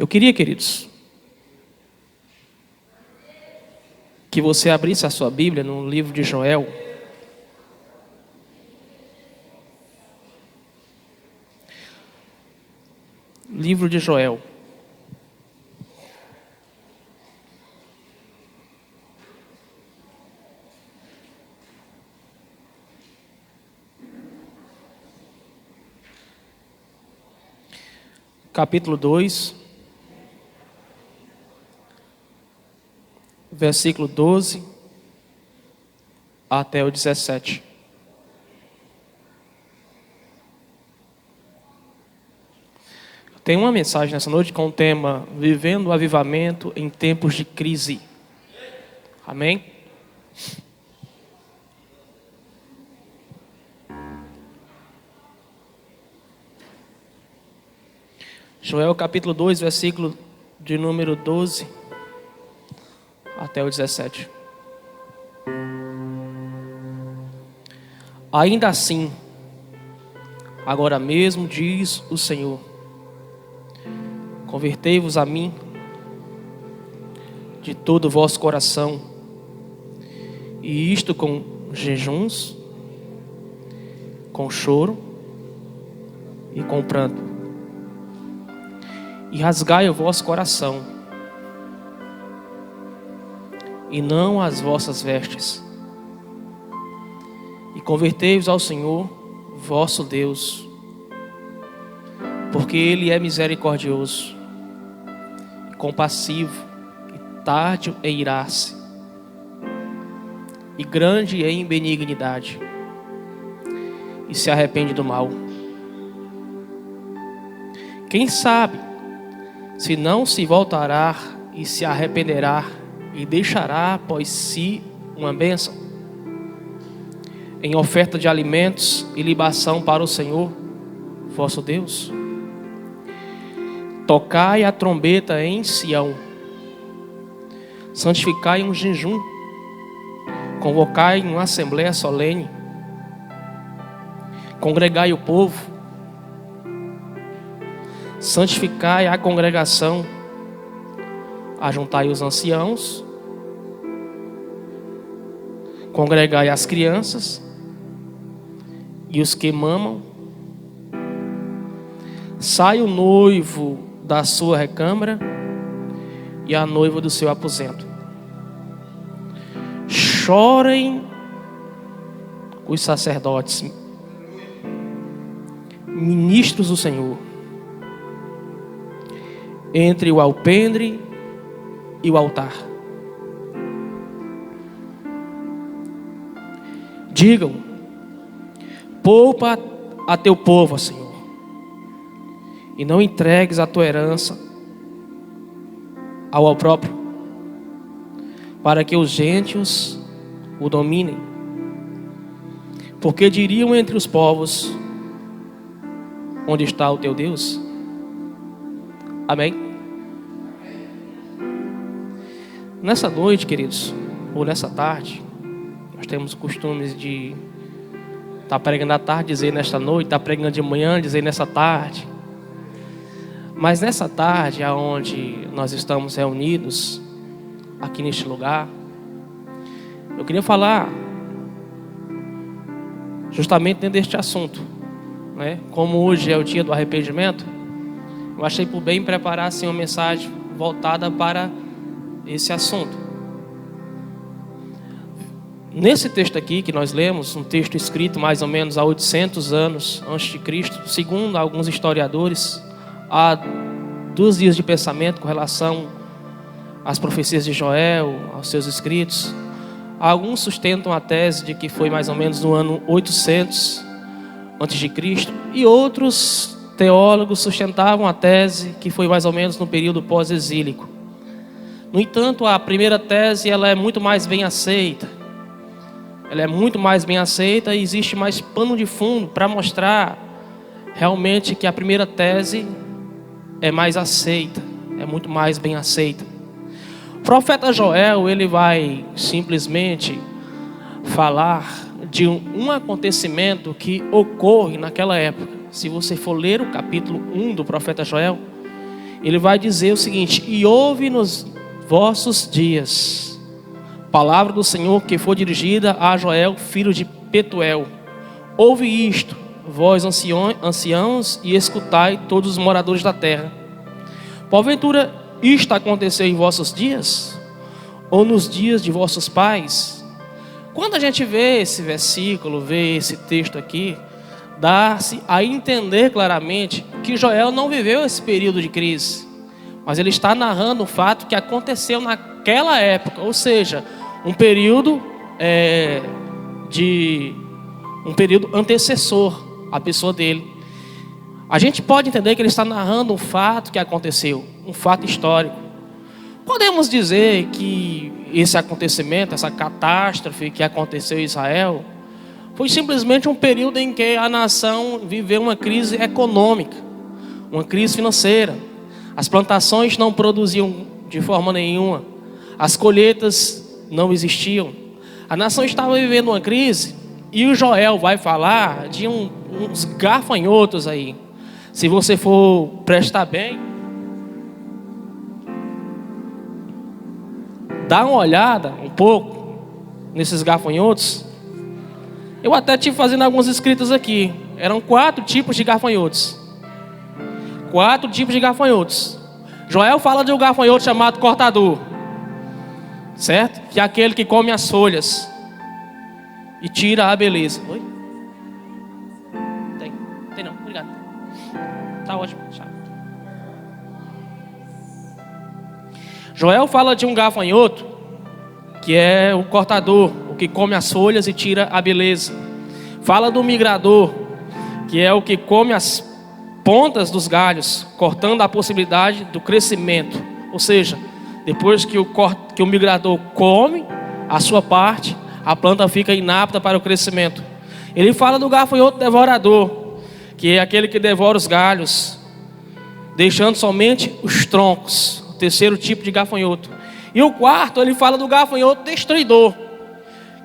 Eu queria, queridos, que você abrisse a sua Bíblia no livro de Joel. Livro de Joel. Capítulo 2, versículo 12 até o 17. Tem uma mensagem nessa noite com o tema Vivendo o Avivamento em Tempos de Crise. Amém? Joel capítulo 2, versículo de número 12 até o 17. Ainda assim, agora mesmo diz o Senhor, convertei-vos a mim de todo o vosso coração, e isto com jejuns, com choro e com pranto. E rasgai o vosso coração, e não as vossas vestes. E convertei-vos ao Senhor, vosso Deus, porque Ele é misericordioso, e compassivo, e tardio em irar-se, e grande em benignidade, e se arrepende do mal. Quem sabe se não se voltará e se arrependerá e deixará após si uma bênção, em oferta de alimentos e libação para o Senhor, vosso Deus. Tocai a trombeta em Sião, santificai um jejum, convocai uma assembléia solene, congregai o povo, santificai a congregação, ajuntai os anciãos, congregai as crianças e os que mamam. Sai o noivo da sua recâmara e a noiva do seu aposento. Chorem os sacerdotes, ministros do Senhor, entre o alpendre e o altar. Digam: poupa a teu povo, Senhor, e não entregues a tua herança ao próprio, para que os gentios o dominem. Porque diriam entre os povos: onde está o teu Deus? Amém? Nessa noite, queridos, ou nessa tarde, nós temos costumes de estar pregando à tarde, dizer nesta noite, estar pregando de manhã, dizer nessa tarde. Mas nessa tarde, aonde nós estamos reunidos, aqui neste lugar, eu queria falar justamente dentro deste assunto, né? Como hoje é o dia do arrependimento, eu achei por bem preparar assim uma mensagem voltada para esse assunto. Nesse texto aqui que nós lemos, um texto escrito mais ou menos há 800 anos antes de Cristo, segundo alguns historiadores, há 2 dias de pensamento com relação às profecias de Joel, aos seus escritos. Alguns sustentam a tese de que foi mais ou menos no ano 800 antes de Cristo, e outros teólogos sustentavam a tese que foi mais ou menos no período pós-exílico. No entanto, a primeira tese ela é muito mais bem aceita. Ela é muito mais bem aceita e existe mais pano de fundo para mostrar realmente que a primeira tese é mais aceita, é muito mais bem aceita. O profeta Joel, ele vai simplesmente falar de um acontecimento que ocorre naquela época. Se você for ler o capítulo 1 do profeta Joel, ele vai dizer o seguinte: e ouve nos vossos dias, palavra do Senhor que foi dirigida a Joel, filho de Petuel. Ouve isto, vós anciãos, e escutai todos os moradores da terra. Porventura isto aconteceu em vossos dias? Ou nos dias de vossos pais? Quando a gente vê esse versículo, vê esse texto aqui, dá-se a entender claramente que Joel não viveu esse período de crise, mas ele está narrando o fato que aconteceu naquela época, ou seja, um período antecessor à pessoa dele. A gente pode entender que ele está narrando um fato que aconteceu, um fato histórico. Podemos dizer que esse acontecimento, essa catástrofe que aconteceu em Israel, foi simplesmente um período em que a nação viveu uma crise econômica, uma crise financeira. As plantações não produziam de forma nenhuma, as colheitas não existiam. A nação estava vivendo uma crise, e o Joel vai falar de uns gafanhotos aí. Se você for prestar bem, dá uma olhada um pouco nesses gafanhotos. Eu até tive fazendo alguns escritos aqui. Eram 4 tipos de gafanhotos. 4 tipos de gafanhotos. Joel fala de um gafanhoto chamado cortador, certo? Que é aquele que come as folhas e tira a beleza. Oi? Tem não, obrigado. Tá ótimo. Tchau. Joel fala de um gafanhoto que é o cortador, o que come as folhas e tira a beleza. Fala do migrador, que é o que come as pontas dos galhos, cortando a possibilidade do crescimento. Ou seja, depois que o migrador come a sua parte, a planta fica inapta para o crescimento. Ele fala do gafanhoto devorador, que é aquele que devora os galhos, deixando somente os troncos. O terceiro tipo de gafanhoto. E o quarto, ele fala do gafanhoto destruidor,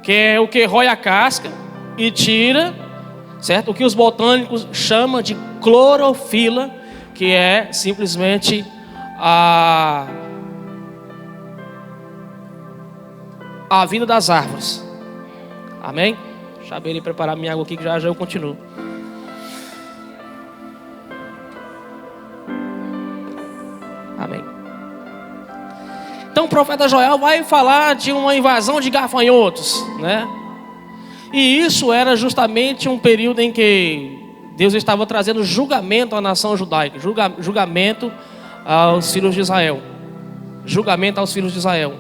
que é o que rói a casca e tira, certo? O que os botânicos chamam de clorofila, que é simplesmente a vida das árvores. Amém? Deixa eu abrir e preparar minha água aqui, que já eu continuo. Amém. Então o profeta Joel vai falar de uma invasão de gafanhotos, né? E isso era justamente um período em que Deus estava trazendo julgamento à nação judaica, julgamento aos filhos de Israel. Julgamento aos filhos de Israel.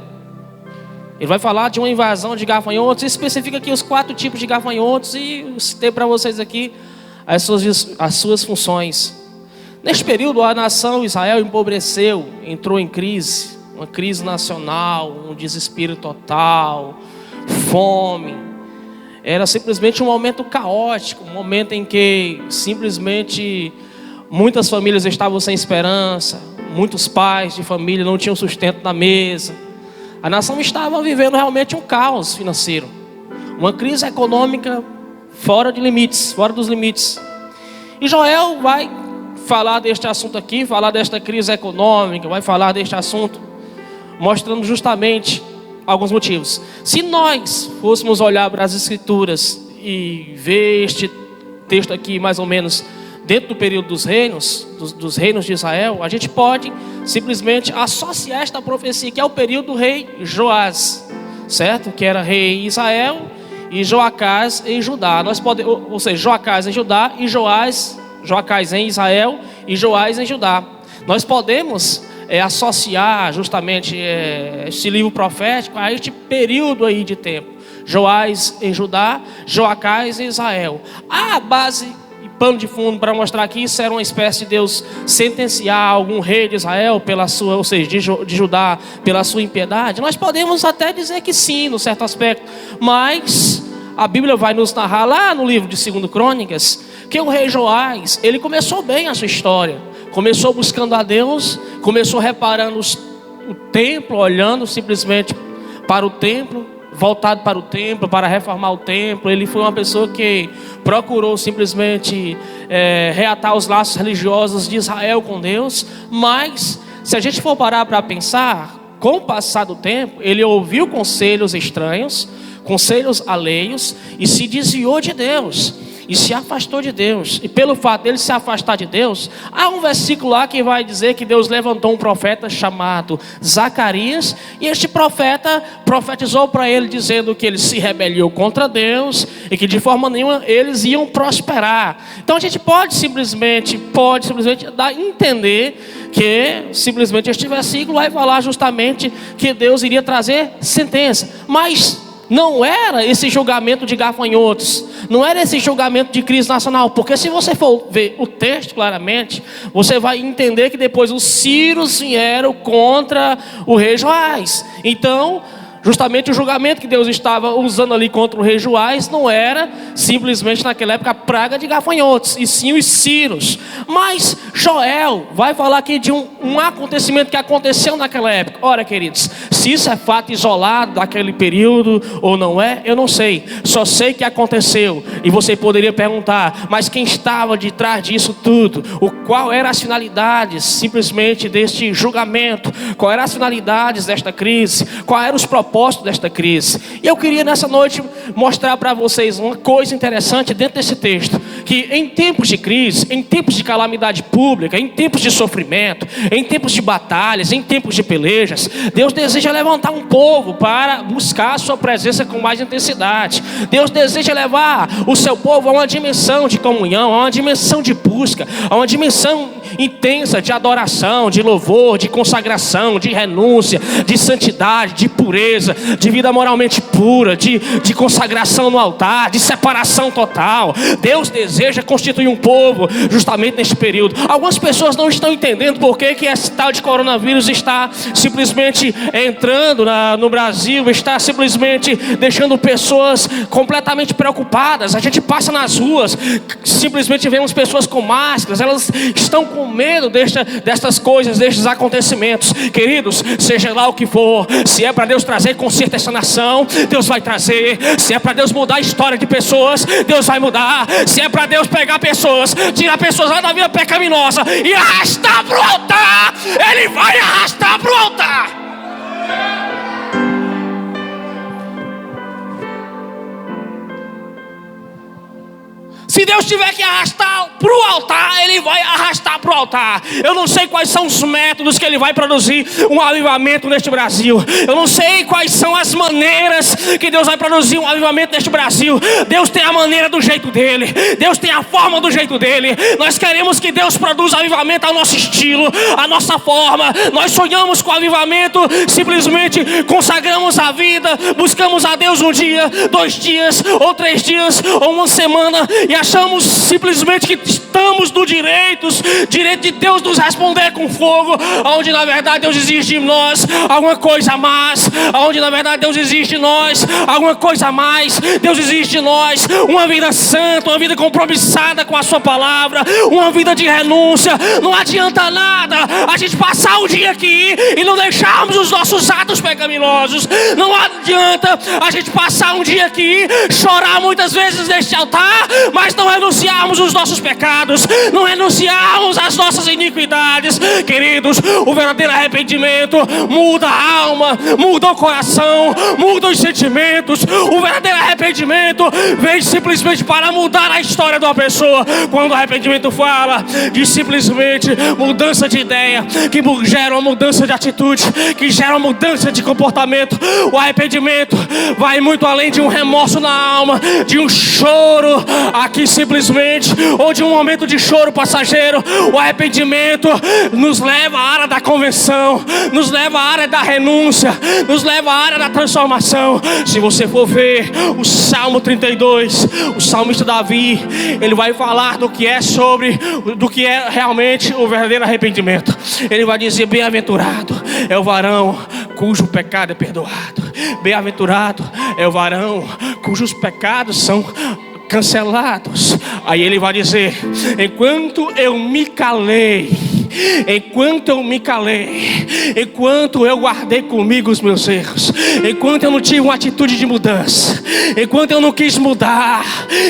Ele vai falar de uma invasão de gafanhotos, especifica aqui os 4 tipos de gafanhotos, e citei para vocês aqui as suas funções. Neste período, a nação Israel empobreceu, entrou em crise, uma crise nacional, um desespero total, fome. Era simplesmente um momento caótico, um momento em que simplesmente muitas famílias estavam sem esperança, muitos pais de família não tinham sustento na mesa. A nação estava vivendo realmente um caos financeiro, uma crise econômica fora de limites, fora dos limites. E Joel vai falar deste assunto aqui, falar desta crise econômica, vai falar deste assunto, mostrando justamente alguns motivos. Se nós fôssemos olhar para as Escrituras e ver este texto aqui mais ou menos dentro do período dos reinos, dos reinos de Israel, a gente pode simplesmente associar esta profecia, que é o período do rei Joás, certo? Que era rei em Israel e Joacás em Judá. Ou seja, Joacás em Judá e Joacás em Israel e Joás em Judá. Nós podemos associar justamente este livro profético a este período aí de tempo. Joás em Judá, Joacás em Israel. A base e pano de fundo para mostrar que isso era uma espécie de Deus sentenciar algum rei de Israel pela sua, ou seja, de Judá pela sua impiedade. Nós podemos até dizer que sim, no certo aspecto, mas a Bíblia vai nos narrar lá no livro de 2 Crônicas que o rei Joás, ele começou bem a sua história. Começou buscando a Deus, começou reparando o templo, olhando simplesmente para o templo, voltado para o templo, para reformar o templo. Ele foi uma pessoa que procurou simplesmente reatar os laços religiosos de Israel com Deus. Mas, se a gente for parar para pensar, com o passar do tempo, ele ouviu conselhos estranhos, conselhos alheios, e se desviou de Deus, e se afastou de Deus. E pelo fato dele se afastar de Deus, há um versículo lá que vai dizer que Deus levantou um profeta chamado Zacarias, e este profeta profetizou para ele, dizendo que ele se rebeliou contra Deus, e que de forma nenhuma eles iam prosperar. Então a gente pode simplesmente dar a entender que simplesmente este versículo vai falar justamente que Deus iria trazer sentença. Mas não era esse julgamento de gafanhotos, não era esse julgamento de crise nacional, porque se você for ver o texto claramente, você vai entender que depois os sírios vieram contra o rei Joás. Então, justamente o julgamento que Deus estava usando ali contra o rei Joás não era simplesmente naquela época a praga de gafanhotos, e sim os sírios. Mas Joel vai falar aqui de um acontecimento que aconteceu naquela época. Ora, queridos, se isso é fato isolado daquele período ou não é, eu não sei. Só sei que aconteceu. E você poderia perguntar, mas quem estava de trás disso tudo? Qual eram as finalidades simplesmente deste julgamento? Qual eram as finalidades desta crise? Qual eram os propósitos desta crise? E eu queria nessa noite mostrar para vocês uma coisa interessante dentro desse texto, que em tempos de crise, em tempos de calamidade pública, em tempos de sofrimento, em tempos de batalhas, em tempos de pelejas, Deus deseja levantar um povo para buscar a sua presença com mais intensidade. Deus deseja levar o seu povo a uma dimensão de comunhão, a uma dimensão de busca, a uma dimensão intensa de adoração, de louvor, de consagração, de renúncia, de santidade, de pureza, de vida moralmente pura, de consagração no altar, de separação total. Deus deseja constituir um povo justamente neste período. Algumas pessoas não estão entendendo por que esse tal de coronavírus está simplesmente entrando no Brasil, está simplesmente deixando pessoas completamente preocupadas. A gente passa nas ruas, simplesmente vemos pessoas com máscaras, elas estão com medo destas coisas, destes acontecimentos. Queridos, seja lá o que for, se é para Deus trazer conserto a essa nação, Deus vai trazer. Se é para Deus mudar a história de pessoas, Deus vai mudar. Se é para Deus pegar pessoas, tirar pessoas lá da vida pecaminosa e arrastar para o altar, Ele vai arrastar para o altar. Se Deus tiver que arrastar para o altar, Ele vai arrastar para o altar. Eu não sei quais são os métodos que Ele vai produzir um avivamento neste Brasil. Eu não sei quais são as maneiras que Deus vai produzir um avivamento neste Brasil. Deus tem a maneira do jeito dEle. Deus tem a forma do jeito dEle. Nós queremos que Deus produza avivamento ao nosso estilo, à nossa forma. Nós sonhamos com avivamento, simplesmente consagramos a vida, buscamos a Deus um dia, 2 dias, ou 3 dias, ou uma semana, e achamos simplesmente que estamos no direito de Deus nos responder com fogo, onde na verdade Deus exige de nós alguma coisa a mais, onde na verdade Deus exige de nós alguma coisa a mais. Deus exige de nós uma vida santa, uma vida compromissada com a sua palavra, uma vida de renúncia. Não adianta nada a gente passar um dia aqui e não deixarmos os nossos atos pecaminosos. Não adianta a gente passar um dia aqui, chorar muitas vezes neste altar, mas não renunciarmos os nossos pecados, não renunciarmos as nossas iniquidades. Queridos, o verdadeiro arrependimento muda a alma, muda o coração, muda os sentimentos. O verdadeiro arrependimento vem simplesmente para mudar a história de uma pessoa. Quando o arrependimento fala de simplesmente mudança de ideia, que gera uma mudança de atitude, que gera uma mudança de comportamento. O arrependimento vai muito além de um remorso na alma, de um choro aqui simplesmente, ou de um momento de choro passageiro. O arrependimento nos leva à área da convenção, nos leva à área da renúncia, nos leva à área da transformação. Se você for ver o Salmo 32, o salmista Davi, ele vai falar do que é realmente o verdadeiro arrependimento. Ele vai dizer: bem-aventurado é o varão cujo pecado é perdoado. Bem-aventurado é o varão cujos pecados são cancelados. Aí ele vai dizer: enquanto eu me calei, enquanto eu me calei, enquanto eu guardei comigo os meus erros, enquanto eu não tive uma atitude de mudança, enquanto eu não quis mudar,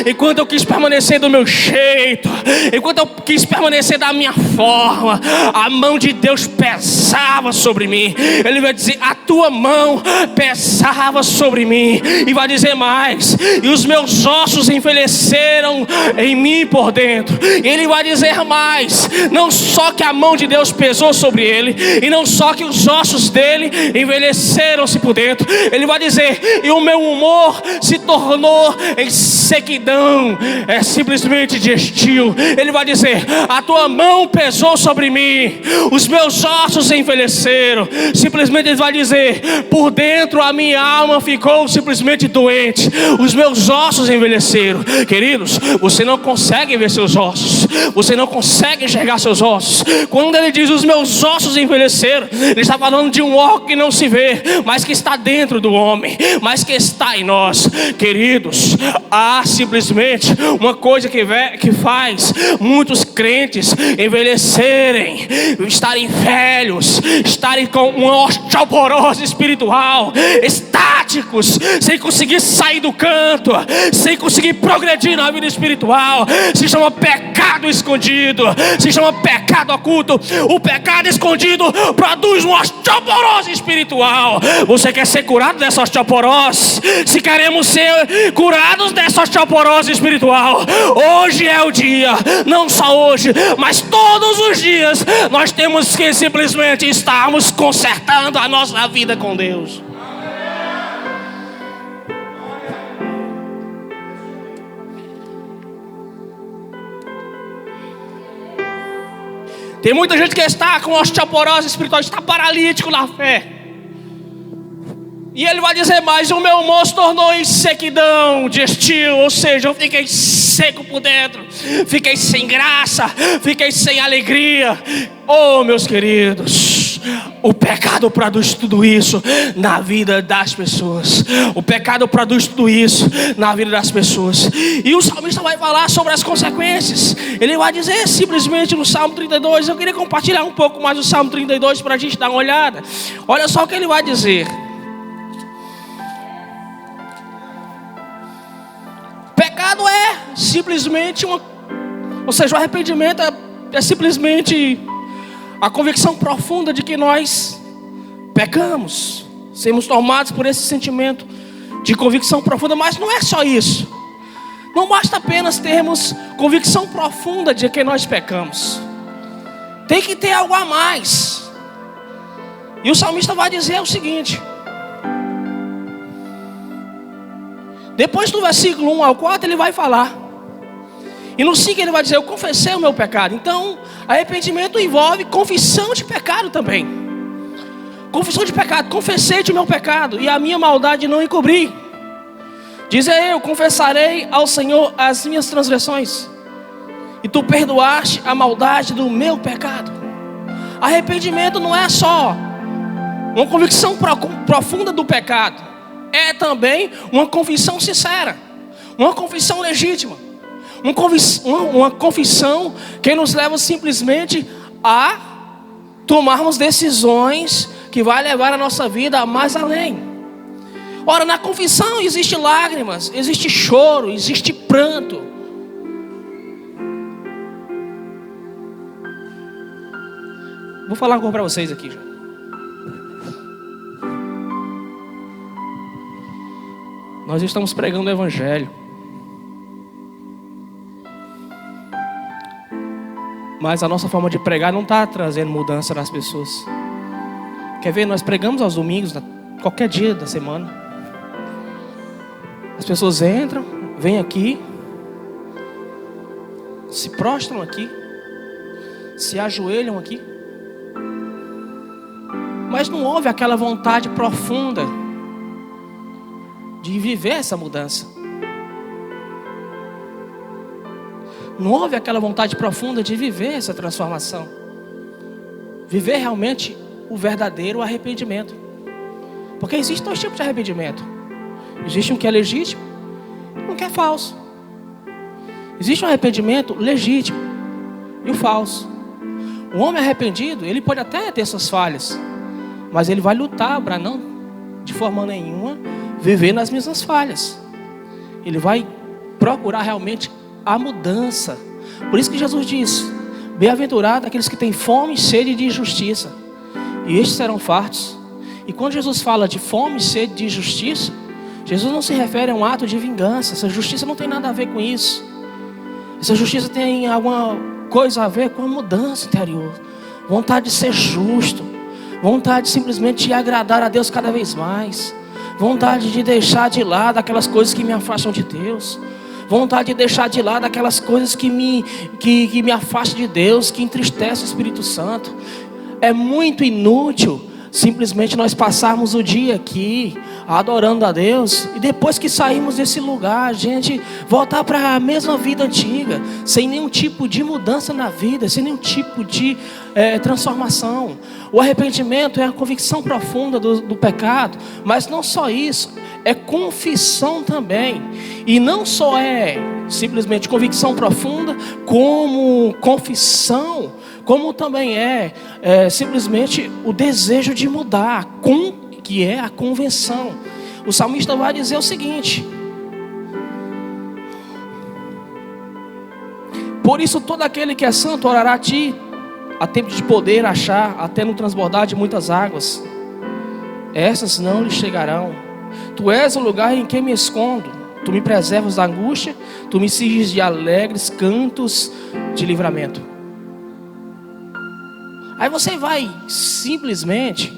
enquanto eu quis permanecer do meu jeito, enquanto eu quis permanecer da minha forma, a mão de Deus pesava sobre mim. Ele vai dizer: a tua mão pesava sobre mim. E vai dizer mais: e os meus ossos envelheceram em mim por dentro. E ele vai dizer mais: não só que a mão de Deus pesou sobre ele, e não só que os ossos dele envelheceram-se por dentro. Ele vai dizer: e o meu humor se tornou em sequidão, é simplesmente de estio. Ele vai dizer: a tua mão pesou sobre mim, os meus ossos envelheceram. Simplesmente ele vai dizer: por dentro a minha alma ficou simplesmente doente, os meus ossos envelheceram. Queridos, você não consegue ver seus ossos, você não consegue enxergar seus ossos. Quando ele diz os meus ossos envelheceram, ele está falando de um órgão que não se vê, mas que está dentro do homem, mas que está em nós. Queridos, há simplesmente uma coisa que faz muitos crentes envelhecerem, estarem velhos, estarem com uma osteoporose espiritual, estáticos, sem conseguir sair do canto, sem conseguir progredir na vida espiritual. Se chama pecado escondido, se chama pecado oculto. O pecado escondido produz uma osteoporose espiritual. Você quer ser curado dessa osteoporose? Se queremos ser curados dessa osteoporose espiritual, hoje é o dia. Não só hoje, mas todos os dias nós temos que simplesmente estarmos consertando a nossa vida com Deus. Tem muita gente que está com osteoporose espiritual, está paralítico na fé. E ele vai dizer mais: o meu humor se tornou em sequidão de estio. Ou seja, eu fiquei seco por dentro, fiquei sem graça, fiquei sem alegria. Oh, meus queridos, o pecado produz tudo isso na vida das pessoas. O pecado produz tudo isso na vida das pessoas. E o salmista vai falar sobre as consequências. Ele vai dizer simplesmente no Salmo 32. Eu queria compartilhar um pouco mais o Salmo 32 para a gente dar uma olhada. Olha só o que ele vai dizer. Pecado é simplesmente ou seja, o arrependimento é simplesmente a convicção profunda de que nós pecamos, sermos tomados por esse sentimento de convicção profunda. Mas não é só isso. Não basta apenas termos convicção profunda de que nós pecamos. Tem que ter algo a mais. E o salmista vai dizer o seguinte: depois do versículo 1 ao 4 ele vai falar. E no 5 ele vai dizer: eu confessei o meu pecado. Então, arrependimento envolve confissão de pecado também. Confissão de pecado: confessei o meu pecado e a minha maldade não encobri. Diz eu: confessarei ao Senhor as minhas transgressões, e tu perdoaste a maldade do meu pecado. Arrependimento não é só uma convicção profunda do pecado, é também uma confissão sincera, uma confissão legítima, uma confissão que nos leva simplesmente a tomarmos decisões que vai levar a nossa vida mais além. Ora, na confissão existe lágrimas, existe choro, existe pranto. Vou falar uma coisa para vocês aqui. Nós estamos pregando o Evangelho, mas a nossa forma de pregar não está trazendo mudança nas pessoas. Quer ver? Nós pregamos aos domingos, qualquer dia da semana. As pessoas entram, vêm aqui, se prostram aqui, se ajoelham aqui, mas não houve aquela vontade profunda de viver essa mudança. Não houve aquela vontade profunda de viver essa transformação, viver realmente o verdadeiro arrependimento. Porque existem dois tipos de arrependimento: existe um que é legítimo e um que é falso. Existe um arrependimento legítimo e o falso. O homem arrependido, ele pode até ter suas falhas, mas ele vai lutar para não, de forma nenhuma, viver nas mesmas falhas. Ele vai procurar realmente a mudança. Por isso que Jesus disse: bem-aventurado aqueles que têm fome e sede de justiça, e estes serão fartos. E quando Jesus fala de fome e sede de justiça, Jesus não se refere a um ato de vingança. Essa justiça não tem nada a ver com isso. Essa justiça tem alguma coisa a ver com a mudança interior, vontade de ser justo, vontade de simplesmente agradar a Deus cada vez mais, vontade de deixar de lado aquelas coisas que me afastam de Deus, vontade de deixar de lado aquelas coisas que me afastam de Deus, que entristecem o Espírito Santo. É muito inútil simplesmente nós passarmos o dia aqui adorando a Deus e depois que saímos desse lugar, a gente voltar para a mesma vida antiga, sem nenhum tipo de mudança na vida, sem nenhum tipo de transformação. O arrependimento é a convicção profunda do pecado, mas não só isso, é confissão também. E não só é simplesmente convicção profunda, como confissão, como também é simplesmente o desejo de mudar, que é a convenção. O salmista vai dizer o seguinte: por isso todo aquele que é santo orará a ti, a tempo de poder achar, até no transbordar de muitas águas. Essas não lhe chegarão. Tu és o lugar em que me escondo. Tu me preservas da angústia, tu me cinges de alegres cantos de livramento. Aí você vai simplesmente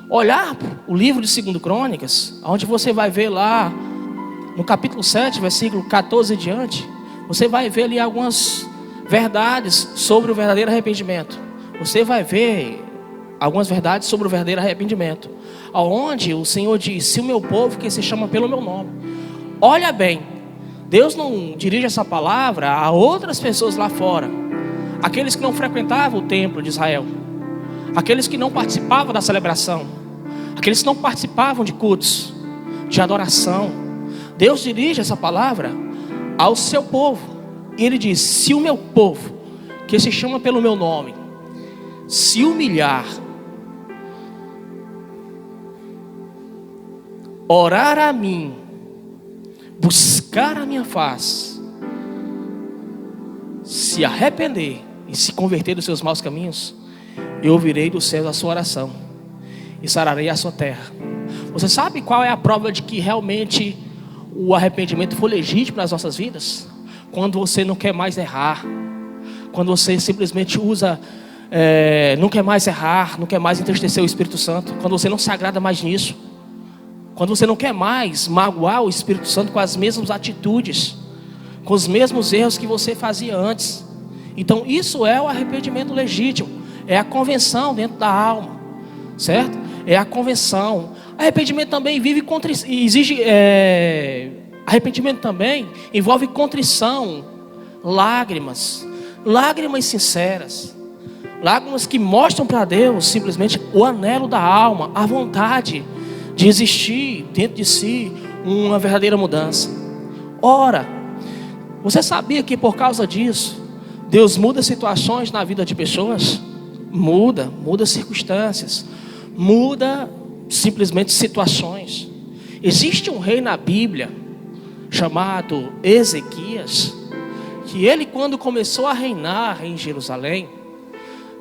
olhar o livro de 2 Crônicas, onde você vai ver lá no capítulo 7, versículo 14 e diante, você vai ver ali algumas verdades sobre o verdadeiro arrependimento. Você vai ver algumas verdades sobre o verdadeiro arrependimento, aonde o Senhor diz: se o meu povo que se chama pelo meu nome. Olha bem, Deus não dirige essa palavra a outras pessoas lá fora, aqueles que não frequentavam o templo de Israel, aqueles que não participavam da celebração, aqueles que não participavam de cultos, de adoração. Deus dirige essa palavra ao seu povo, e Ele diz: se o meu povo, que se chama pelo meu nome, se humilhar, orar a mim, buscar a minha face, se arrepender e se converter dos seus maus caminhos, eu ouvirei do céu a sua oração e sararei a sua terra. Você sabe qual é a prova de que realmente o arrependimento foi legítimo nas nossas vidas? Quando você não quer mais errar, quando você simplesmente não quer mais errar, não quer mais entristecer o Espírito Santo, quando você não se agrada mais nisso, quando você não quer mais magoar o Espírito Santo com as mesmas atitudes, com os mesmos erros que você fazia antes. Então isso é o arrependimento legítimo, é a convenção dentro da alma, certo? É a convenção. Arrependimento também arrependimento também envolve contrição, lágrimas sinceras, lágrimas que mostram para Deus simplesmente o anelo da alma, a vontade de existir dentro de si uma verdadeira mudança. Ora, você sabia que por causa disso Deus muda situações na vida de pessoas? Muda circunstâncias, muda simplesmente situações. Existe um rei na Bíblia chamado Ezequias, que ele, quando começou a reinar em Jerusalém,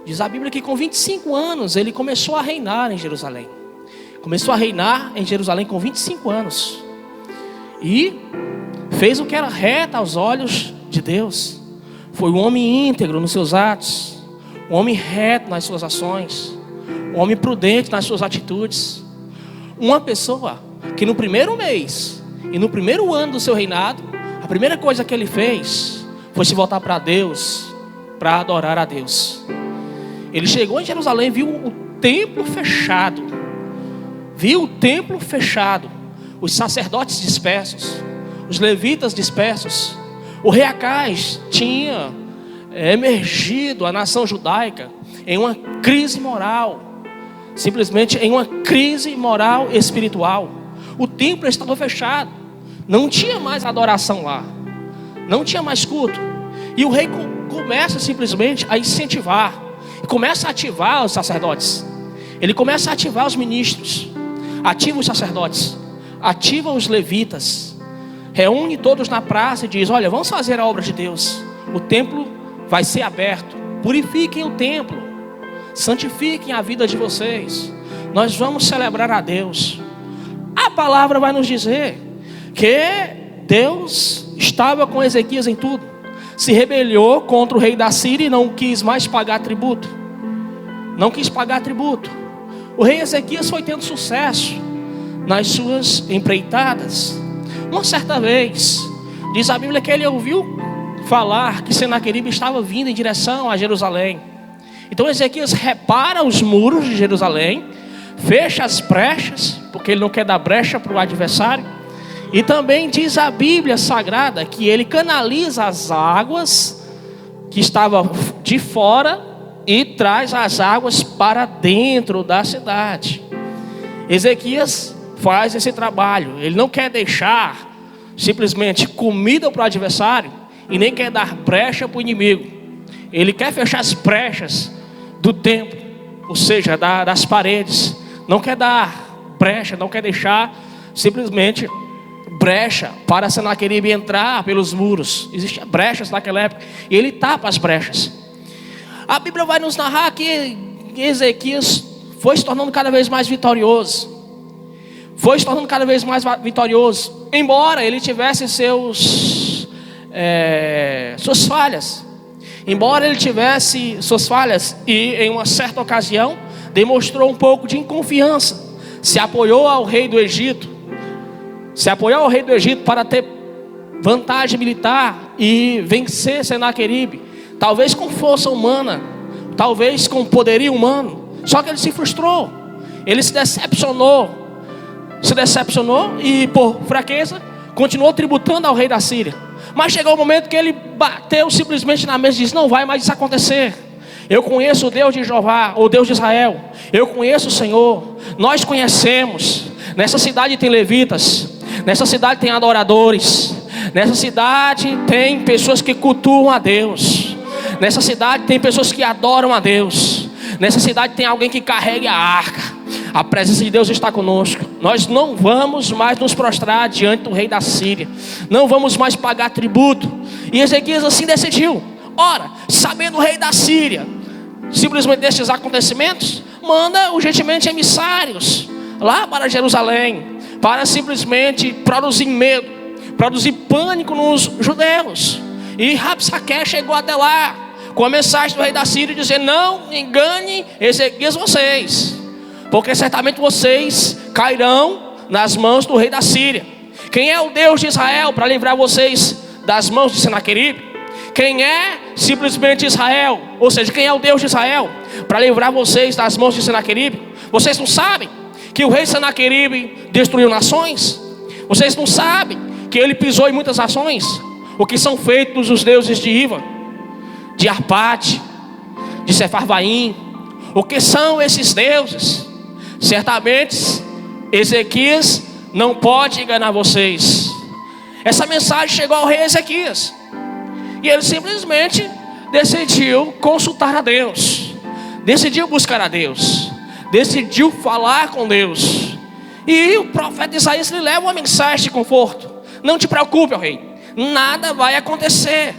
diz a Bíblia que com 25 anos ele começou a reinar em Jerusalém. Começou a reinar em Jerusalém com 25 anos. E fez o que era reto aos olhos de Deus. Foi um homem íntegro nos seus atos, um homem reto nas suas ações, um homem prudente nas suas atitudes. Uma pessoa que no primeiro mês e no primeiro ano do seu reinado, a primeira coisa que ele fez foi se voltar para Deus, para adorar a Deus. Ele chegou em Jerusalém, viu o templo fechado. Os sacerdotes dispersos, os levitas dispersos. O rei Acais tinha emergido a nação judaica em uma crise moral, simplesmente em uma crise moral e espiritual. O templo estava fechado, não tinha mais adoração lá, não tinha mais culto. E o rei começa simplesmente a incentivar E começa a ativar os sacerdotes. Ele começa a ativar os ministros. Ativa os sacerdotes. Ativa os levitas. Reúne todos na praça e diz: olha, vamos fazer a obra de Deus. O templo vai ser aberto. Purifiquem o templo. Santifiquem a vida de vocês. Nós vamos celebrar a Deus. A palavra vai nos dizer que Deus estava com Ezequias em tudo. Se rebelou contra o rei da Síria e não quis mais pagar tributo. Não quis pagar tributo. O rei Ezequias foi tendo sucesso nas suas empreitadas. Uma certa vez, diz a Bíblia que ele ouviu falar que Senaqueribe estava vindo em direção a Jerusalém. Então Ezequias repara os muros de Jerusalém, fecha as brechas, porque ele não quer dar brecha para o adversário. E também diz a Bíblia Sagrada que ele canaliza as águas que estavam de fora e traz as águas para dentro da cidade. Ezequias faz esse trabalho. Ele não quer deixar simplesmente comida para o adversário e nem quer dar brecha para o inimigo. Ele quer fechar as brechas do templo, ou seja, das paredes. Não quer dar brecha, não quer deixar simplesmente brecha para Senaqueribe entrar pelos muros. Existiam brechas naquela época e ele tapa as brechas. A Bíblia vai nos narrar que Ezequias foi se tornando cada vez mais vitorioso. Foi se tornando cada vez mais vitorioso, embora ele tivesse suas falhas. Embora ele tivesse suas falhas e em uma certa ocasião demonstrou um pouco de inconfiança. Se apoiou ao rei do Egito. Se apoiou ao rei do Egito para ter vantagem militar e vencer Senaqueribe. Talvez com força humana, talvez com poderio humano. Só que ele se frustrou. Ele se decepcionou e por fraqueza continuou tributando ao rei da Síria. Mas chegou o momento que ele bateu simplesmente na mesa e disse: não vai mais isso acontecer. Eu conheço o Deus de Jeová, o Deus de Israel. Eu conheço o Senhor. Nós conhecemos. Nessa cidade tem levitas. Nessa cidade tem adoradores. Nessa cidade tem pessoas que cultuam a Deus. Nessa cidade tem pessoas que adoram a Deus. Nessa cidade tem alguém que carregue a arca. A presença de Deus está conosco. Nós não vamos mais nos prostrar diante do rei da Síria. Não vamos mais pagar tributo. E Ezequias assim decidiu. Ora, sabendo o rei da Síria simplesmente desses acontecimentos, manda urgentemente emissários lá para Jerusalém, para simplesmente produzir medo, produzir pânico nos judeus. E Rabsaque chegou até lá com a mensagem do rei da Síria dizendo: não engane Ezequias vocês, porque certamente vocês cairão nas mãos do rei da Síria. Quem é o Deus de Israel para livrar vocês das mãos de Senaqueribe? Quem é simplesmente Israel? Ou seja, quem é o Deus de Israel para livrar vocês das mãos de Senaqueribe? Vocês não sabem que o rei Senaqueribe destruiu nações? Vocês não sabem que ele pisou em muitas nações? O que são feitos os deuses de Iva, de Arpade, de Sefarvaim? O que são esses deuses? Certamente Ezequias não pode enganar vocês. Essa mensagem chegou ao rei Ezequias e ele simplesmente decidiu consultar a Deus, decidiu buscar a Deus, decidiu falar com Deus. E o profeta Isaías lhe leva uma mensagem de conforto: não te preocupe, ó rei, nada vai acontecer,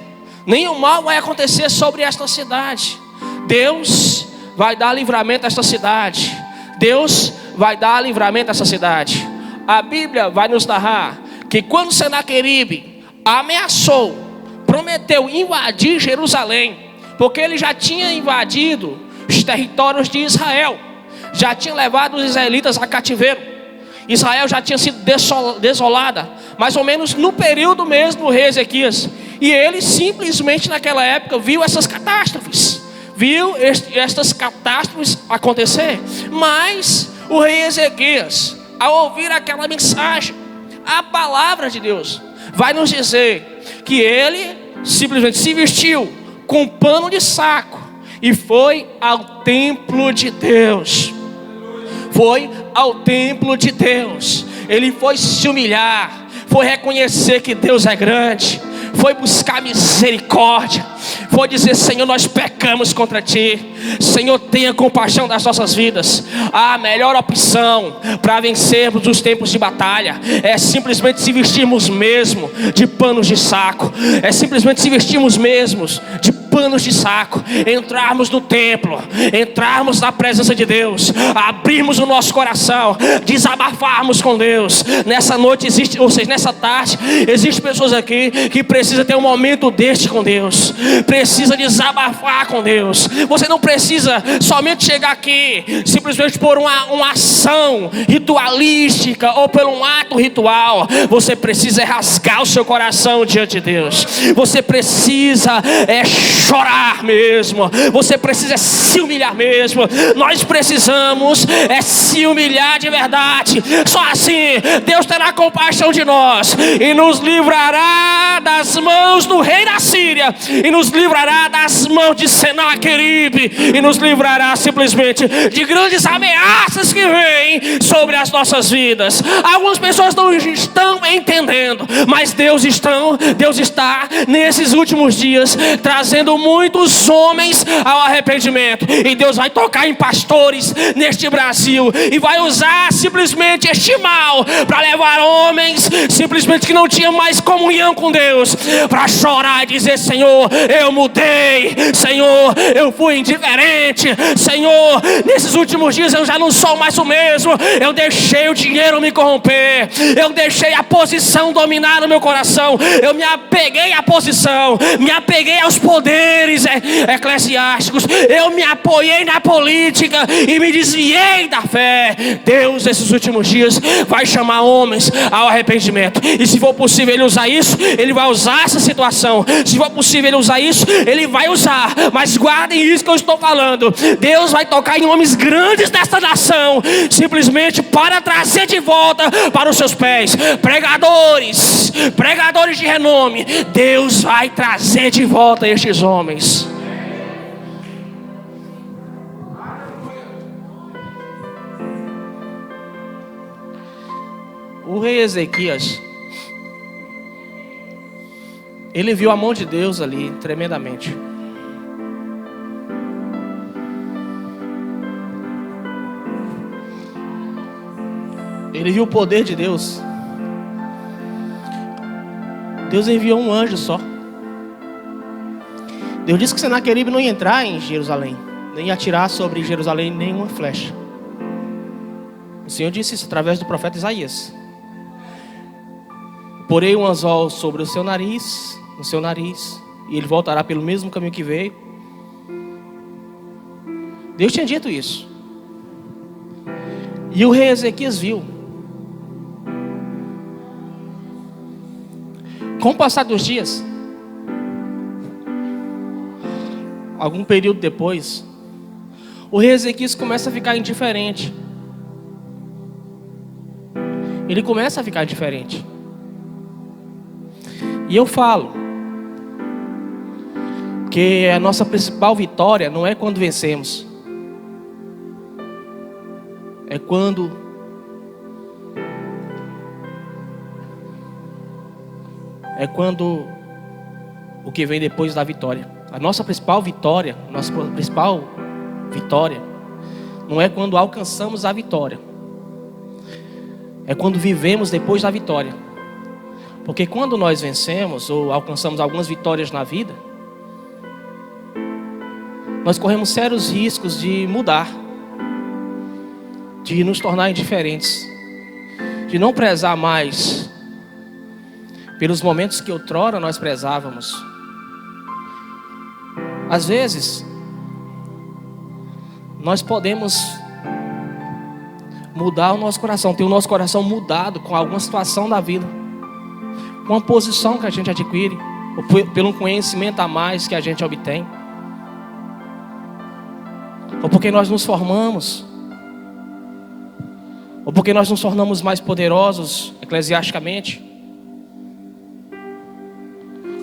nenhum mal vai acontecer sobre esta cidade. Deus vai dar livramento a esta cidade. Deus vai dar livramento a essa cidade. A Bíblia vai nos narrar que quando Senaqueribe ameaçou, prometeu invadir Jerusalém, porque ele já tinha invadido os territórios de Israel, já tinha levado os israelitas a cativeiro. Israel já tinha sido desolada, mais ou menos no período mesmo do rei Ezequias. E ele simplesmente naquela época viu essas catástrofes, viu estas catástrofes acontecer. Mas o rei Ezequias, ao ouvir aquela mensagem, a palavra de Deus vai nos dizer que ele simplesmente se vestiu com um pano de saco e foi ao templo de Deus. Foi ao templo de Deus. Ele foi se humilhar, foi reconhecer que Deus é grande, foi buscar misericórdia, foi dizer: Senhor, nós pecamos contra Ti. Senhor, tenha compaixão das nossas vidas. A melhor opção para vencermos os tempos de batalha é simplesmente se vestirmos mesmo de panos de saco. É simplesmente se vestirmos mesmos de panos de saco, entrarmos no templo, entrarmos na presença de Deus, abrirmos o nosso coração, desabafarmos com Deus. Nessa noite existe, ou seja, nessa tarde, existem pessoas aqui que precisam ter um momento deste com Deus, precisa desabafar com Deus. Você não precisa somente chegar aqui simplesmente por uma ação ritualística ou por um ato ritual. Você precisa rasgar o seu coração diante de Deus. Você precisa chorar mesmo. Você precisa se humilhar mesmo. Nós precisamos se humilhar de verdade. Só assim Deus terá compaixão de nós e nos livrará das mãos do rei da Síria, e nos livrará das mãos de Senaqueribe, e nos livrará simplesmente de grandes ameaças que vêm sobre as nossas vidas. Algumas pessoas não estão entendendo, mas Deus está nesses últimos dias trazendo muitos homens ao arrependimento, e Deus vai tocar em pastores neste Brasil e vai usar simplesmente este mal para levar homens simplesmente que não tinham mais comunhão com Deus, para chorar e dizer: Senhor, eu mudei, Senhor, eu fui indiferente, Senhor, nesses últimos dias eu já não sou mais o mesmo, eu deixei o dinheiro me corromper, eu deixei a posição dominar no meu coração, eu me apeguei à posição, me apeguei aos poderes eclesiásticos, eu me apoiei na política e me desviei da fé. Deus, nesses últimos dias, vai chamar homens ao arrependimento, e se for possível Ele usar isso, Ele vai usar essa situação. Se for possível Ele usar isso, Ele vai usar. Mas guardem isso que eu estou falando: Deus vai tocar em homens grandes desta nação, simplesmente para trazer de volta para os seus pés pregadores de renome. Deus vai trazer de volta estes homens. O rei Ezequias, ele viu a mão de Deus ali tremendamente. Ele viu o poder de Deus. Deus enviou um anjo só. Deus disse que Senaqueribe não ia entrar em Jerusalém, nem ia atirar sobre Jerusalém nenhuma flecha. O Senhor disse isso através do profeta Isaías: porei um anzol sobre o seu nariz, no seu nariz, e ele voltará pelo mesmo caminho que veio. Deus tinha dito isso. E o rei Ezequias viu. Com o passar dos dias, algum período depois, o rei Ezequias começa a ficar indiferente. Ele começa a ficar indiferente. E eu falo que a nossa principal vitória não é quando vencemos, é quando o que vem depois da vitória. A nossa principal vitória não é quando alcançamos a vitória, é quando vivemos depois da vitória. Porque quando nós vencemos ou alcançamos algumas vitórias na vida, nós corremos sérios riscos de mudar, de nos tornar indiferentes, de não prezar mais pelos momentos que outrora nós prezávamos. Às vezes nós podemos mudar o nosso coração, ter o nosso coração mudado com alguma situação da vida, com uma posição que a gente adquire, ou pelo conhecimento a mais que a gente obtém, ou porque nós nos formamos, ou porque nós nos tornamos mais poderosos eclesiasticamente,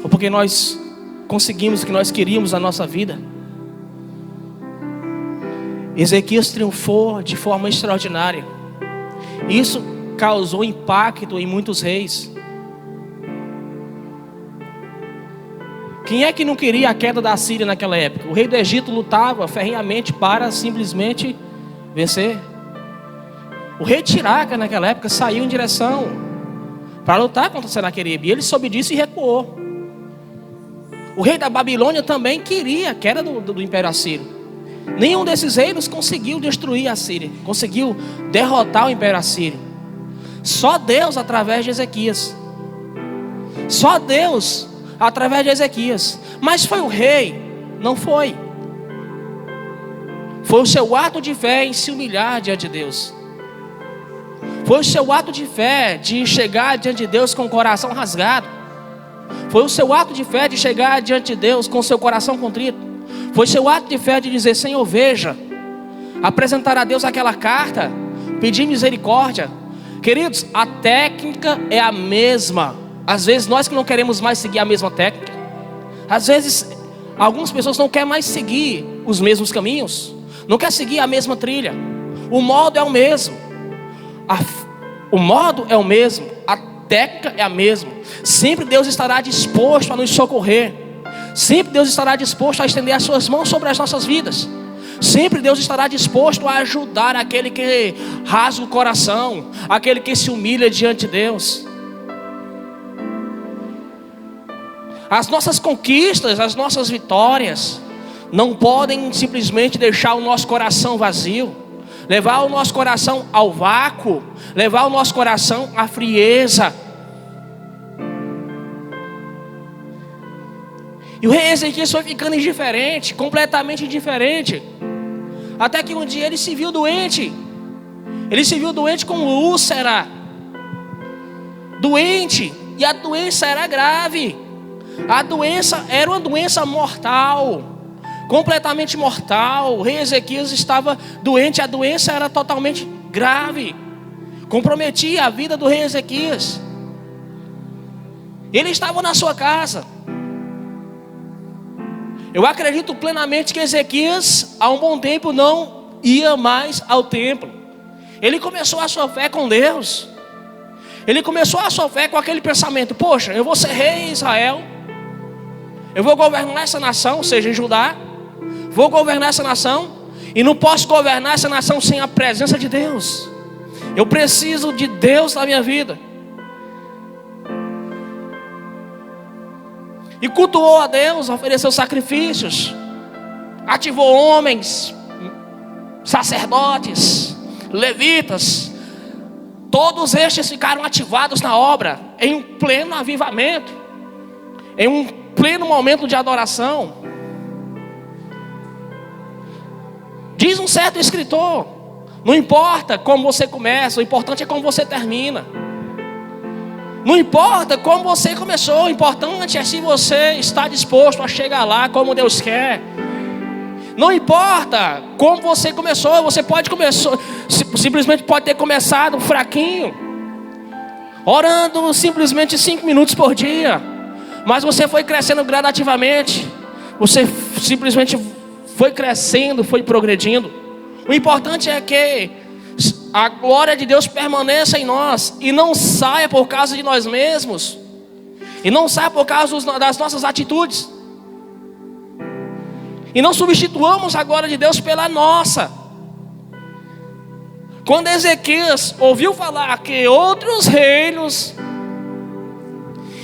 ou porque nós conseguimos o que nós queríamos na nossa vida. Ezequias triunfou de forma extraordinária. Isso causou impacto em muitos reis Quem é que não queria a queda da Síria naquela época? O rei do Egito lutava ferrenhamente para simplesmente vencer. O rei Tiraca naquela época saiu em direção para lutar contra Senaqueribe, e ele soube disso e recuou. O rei da Babilônia também queria a queda do Império Assírio. Nenhum desses reinos conseguiu destruir a Síria, conseguiu derrotar o Império Assírio. Só Deus através de Ezequias. Só Deus através de Ezequias. Mas foi o rei? Não foi. Foi o seu ato de fé em se humilhar diante de Deus. Foi o seu ato de fé de chegar diante de Deus com o coração rasgado. Foi o seu ato de fé de chegar diante de Deus com o seu coração contrito. Foi o seu ato de fé de dizer: Senhor, veja, apresentar a Deus aquela carta, pedir misericórdia. Queridos, a técnica é a mesma. Às vezes nós que não queremos mais seguir a mesma técnica. Às vezes algumas pessoas não querem mais seguir os mesmos caminhos, não querem seguir a mesma trilha. O modo é o mesmo. O modo é o mesmo. A técnica é a mesma. Sempre Deus estará disposto a nos socorrer. Sempre Deus estará disposto a estender as suas mãos sobre as nossas vidas. Sempre Deus estará disposto a ajudar aquele que rasga o coração, aquele que se humilha diante de Deus. As nossas conquistas, as nossas vitórias não podem simplesmente deixar o nosso coração vazio, levar o nosso coração ao vácuo, levar o nosso coração à frieza. E o rei Ezequias foi ficando indiferente, completamente indiferente, até que um dia ele se viu doente. Ele se viu doente com úlcera. Doente, e a doença era grave. A doença era uma doença mortal, completamente mortal. O rei Ezequias estava doente, a doença era totalmente grave, comprometia a vida do rei Ezequias. Ele estava na sua casa. Eu acredito plenamente que Ezequias, há um bom tempo, não ia mais ao templo. Ele começou a sua fé com Deus. Ele começou a sua fé com aquele pensamento: poxa, eu vou ser rei em Israel, eu vou governar essa nação, ou seja, em Judá. Vou governar essa nação, e não posso governar essa nação sem a presença de Deus. Eu preciso de Deus na minha vida. E cultuou a Deus, ofereceu sacrifícios, ativou homens, sacerdotes, levitas. Todos estes ficaram ativados na obra, em um pleno avivamento, em um pleno momento de adoração. Diz um certo escritor: não importa como você começa, o importante é como você termina. Não importa como você começou, o importante é se você está disposto a chegar lá como Deus quer. Não importa como você começou, você pode começar, simplesmente pode ter começado fraquinho, orando simplesmente 5 minutos por dia, mas você foi crescendo gradativamente, você simplesmente foi crescendo, foi progredindo. O importante é que a glória de Deus permaneça em nós e não saia por causa de nós mesmos, e não saia por causa das nossas atitudes, e não substituamos a glória de Deus pela nossa. Quando Ezequias ouviu falar que outros reinos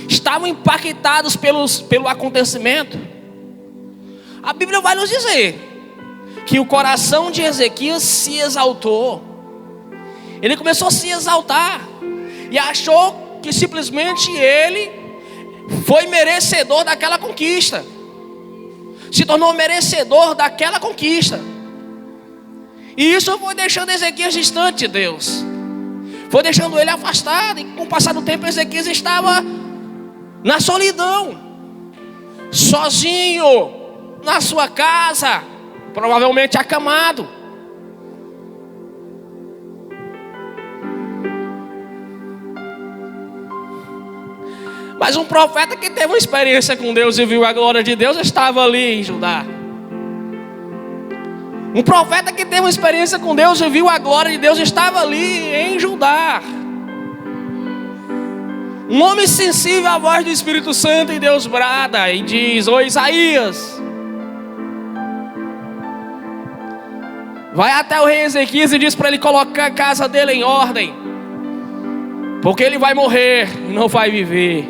estavam impactados pelo acontecimento, a Bíblia vai nos dizer que o coração de Ezequias se exaltou. Ele começou a se exaltar e achou que simplesmente ele foi merecedor daquela conquista, se tornou merecedor daquela conquista. E isso foi deixando Ezequias distante de Deus, foi deixando ele afastado. E com o passar do tempo, Ezequias estava na solidão, sozinho, na sua casa, provavelmente acamado. Mas um profeta que teve uma experiência com Deus e viu a glória de Deus estava ali em Judá. Um profeta que teve uma experiência com Deus e viu a glória de Deus estava ali em Judá. Um homem sensível à voz do Espírito Santo, e Deus brada e diz: ô Isaías, vai até o rei Ezequias e diz para ele colocar a casa dele em ordem, porque ele vai morrer e não vai viver.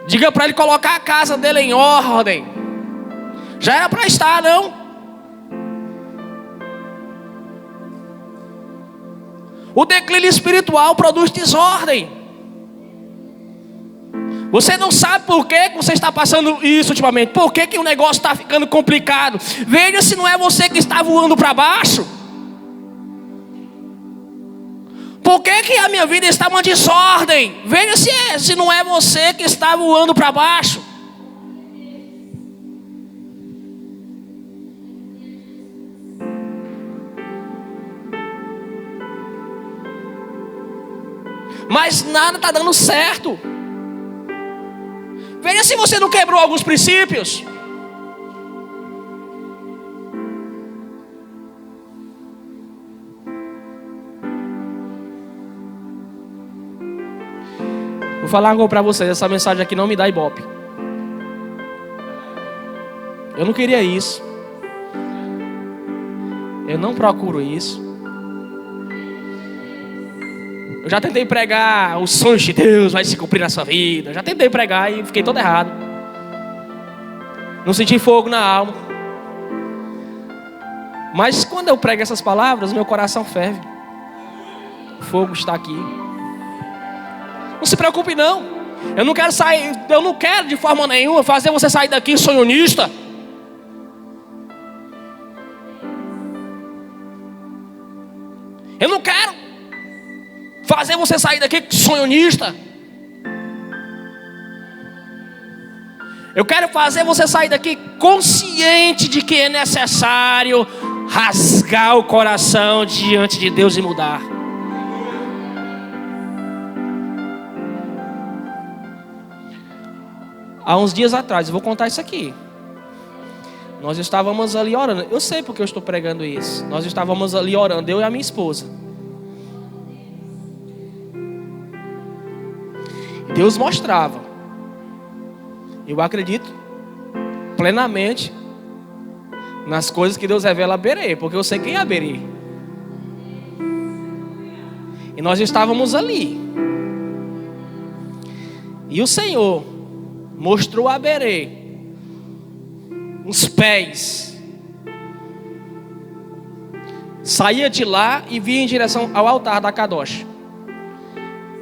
Diga para ele colocar a casa dele em ordem. Já era para estar, não? O declínio espiritual produz desordem. Você não sabe por que você está passando isso ultimamente. Por que o negócio está ficando complicado? Veja se não é você que está voando para baixo. Por que a minha vida está uma desordem? Veja se não é você que está voando para baixo. Mas nada está dando certo. Veja se você não quebrou alguns princípios. Vou falar algo para vocês. Essa mensagem aqui não me dá ibope. Eu não queria isso. Eu não procuro isso. Eu já tentei pregar os sonhos de Deus vai se cumprir na sua vida. Eu já tentei pregar e fiquei todo errado. Não senti fogo na alma. Mas quando eu prego essas palavras, meu coração ferve. O fogo está aqui. Não se preocupe não. Eu não quero sair, eu não quero de forma nenhuma fazer você sair daqui sonhonista. Eu não quero fazer você sair daqui sonhonista. Eu quero fazer você sair daqui consciente de que é necessário rasgar o coração diante de Deus e mudar. Há uns dias atrás, eu vou contar isso aqui. Nós estávamos ali orando. Eu sei porque eu estou pregando isso. Nós estávamos ali orando, eu e a minha esposa. Deus mostrava. Eu acredito plenamente nas coisas que Deus revela a Berê, porque eu sei quem é a Berê. E nós estávamos ali. E o Senhor mostrou a Berê uns pés. Saía de lá e vinha em direção ao altar da Kadosh,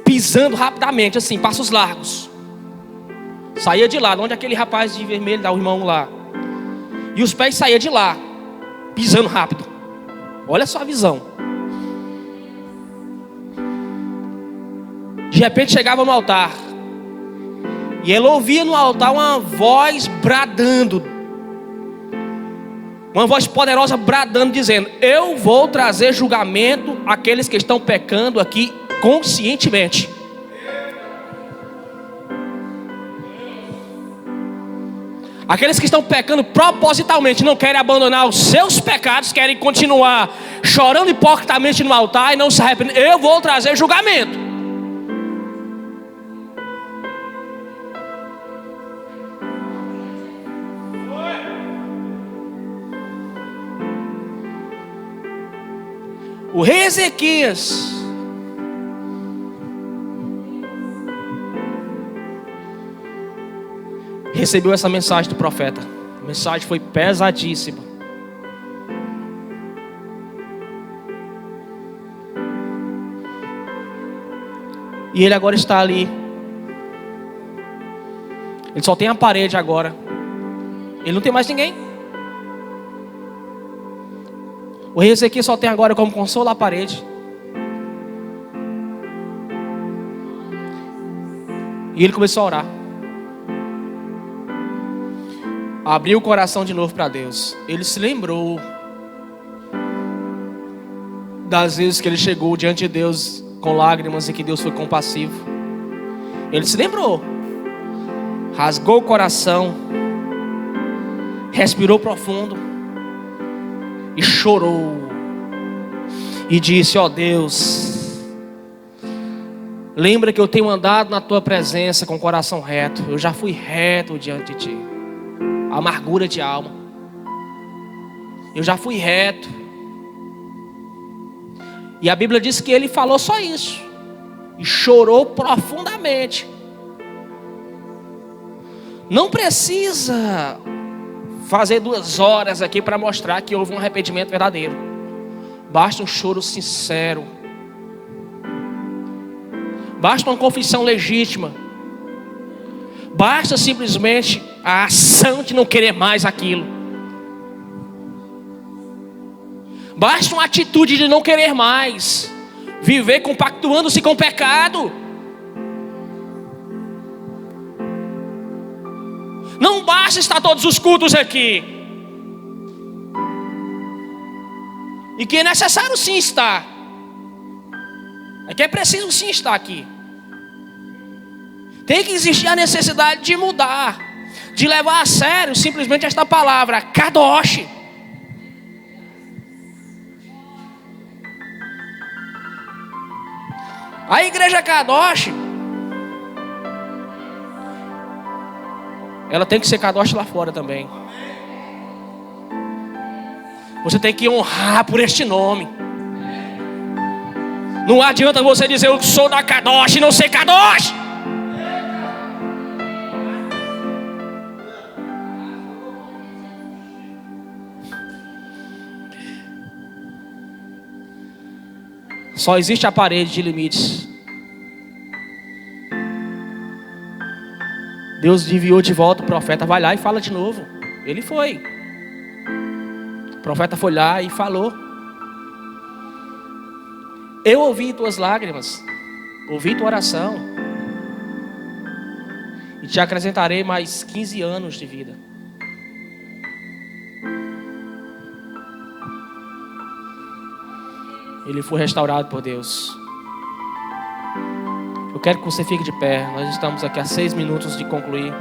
pisando rapidamente, assim, passos largos. Saía de lá, de onde aquele rapaz de vermelho dá o irmão lá. E os pés saíam de lá, pisando rápido. Olha só a visão. De repente chegava no altar. E ele ouvia no altar uma voz bradando. Uma voz poderosa bradando, dizendo: eu vou trazer julgamento àqueles que estão pecando aqui conscientemente. Aqueles que estão pecando propositalmente, não querem abandonar os seus pecados, querem continuar chorando hipocritamente no altar e não se arrependem. Eu vou trazer julgamento. O rei Ezequias recebeu essa mensagem do profeta. A mensagem foi pesadíssima. E ele agora está ali. Ele só tem a parede agora. Ele não tem mais ninguém. O rei Ezequias só tem agora como consolo a parede. E ele começou a orar. Abriu o coração de novo para Deus. Ele se lembrou das vezes que ele chegou diante de Deus com lágrimas e que Deus foi compassivo. Ele se lembrou. Rasgou o coração. Respirou profundo. E chorou. E disse: ó Deus, Lembra que eu tenho andado na tua presença com o coração reto. Eu já fui reto diante de ti. Amargura de alma. Eu já fui reto. E a Bíblia diz que ele falou só isso. E chorou profundamente. Não precisa fazer 2 horas aqui para mostrar que houve um arrependimento verdadeiro. Basta um choro sincero. Basta uma confissão legítima. Basta simplesmente a ação de não querer mais aquilo. Basta uma atitude de não querer mais. Viver compactuando-se com o pecado. Não basta estar todos os cultos aqui. E que é necessário sim estar. É que é preciso sim estar aqui. Tem que existir a necessidade de mudar, de levar a sério simplesmente esta palavra, Kadosh. A igreja Kadosh, ela tem que ser Kadosh lá fora também. Você tem que honrar por este nome. Não adianta você dizer eu sou da Kadosh e não ser Kadosh. Só existe a parede de limites. Deus enviou de volta o profeta, vai lá e fala de novo. Ele foi. O profeta foi lá e falou. Eu ouvi tuas lágrimas, ouvi tua oração, e te acrescentarei mais 15 anos de vida. Ele foi restaurado por Deus. Eu quero que você fique de pé. Nós estamos aqui a 6 minutos de concluir.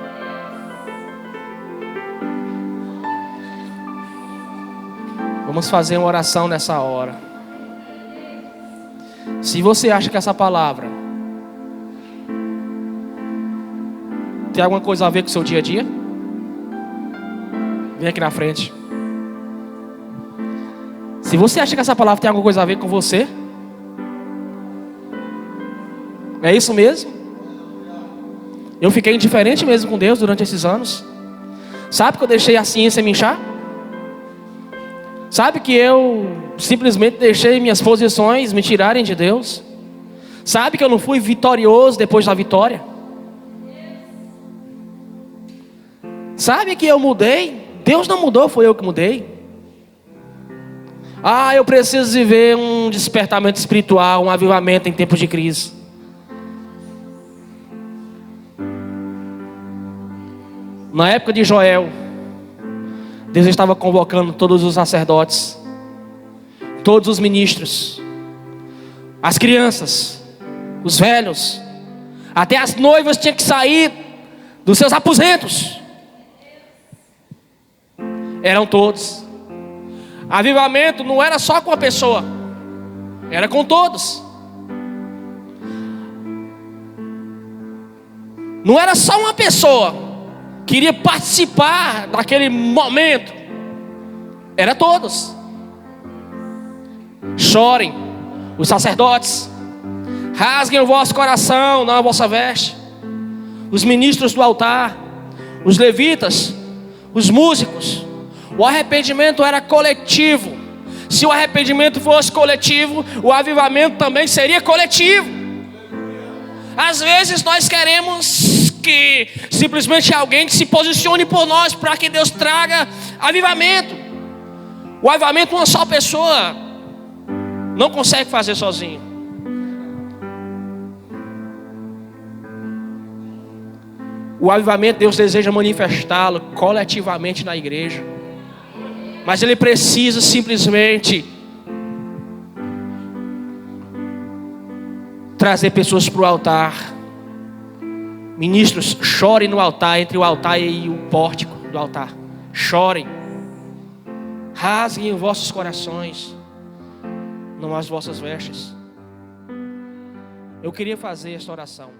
Vamos fazer uma oração nessa hora. Se você acha que essa palavra tem alguma coisa a ver com o seu dia a dia, vem aqui na frente. Se você acha que essa palavra tem alguma coisa a ver com você, é isso mesmo? Eu fiquei indiferente mesmo com Deus durante esses anos. Sabe que eu deixei a ciência me inchar? Sabe que eu simplesmente deixei minhas posições me tirarem de Deus? Sabe que eu não fui vitorioso depois da vitória? Sabe que eu mudei? Deus não mudou, foi eu que mudei. Eu preciso viver um despertamento espiritual, um avivamento em tempos de crise. Na época de Joel, Deus estava convocando todos os sacerdotes, todos os ministros, as crianças, os velhos, até as noivas tinham que sair dos seus aposentos. Eram todos. Avivamento não era só com a pessoa, era com todos. Não era só uma pessoa que iria participar daquele momento, era todos. Chorem, os sacerdotes, rasguem o vosso coração, não a vossa veste. Os ministros do altar, os levitas, os músicos. O arrependimento era coletivo. Se o arrependimento fosse coletivo, o avivamento também seria coletivo. Às vezes nós queremos que simplesmente alguém que se posicione por nós para que Deus traga avivamento. O avivamento uma só pessoa não consegue fazer sozinho. O avivamento Deus deseja manifestá-lo coletivamente na igreja. Mas Ele precisa simplesmente trazer pessoas para o altar. Ministros, chorem no altar, entre o altar e o pórtico do altar. Chorem. Rasguem os vossos corações, não as vossas vestes. Eu queria fazer esta oração.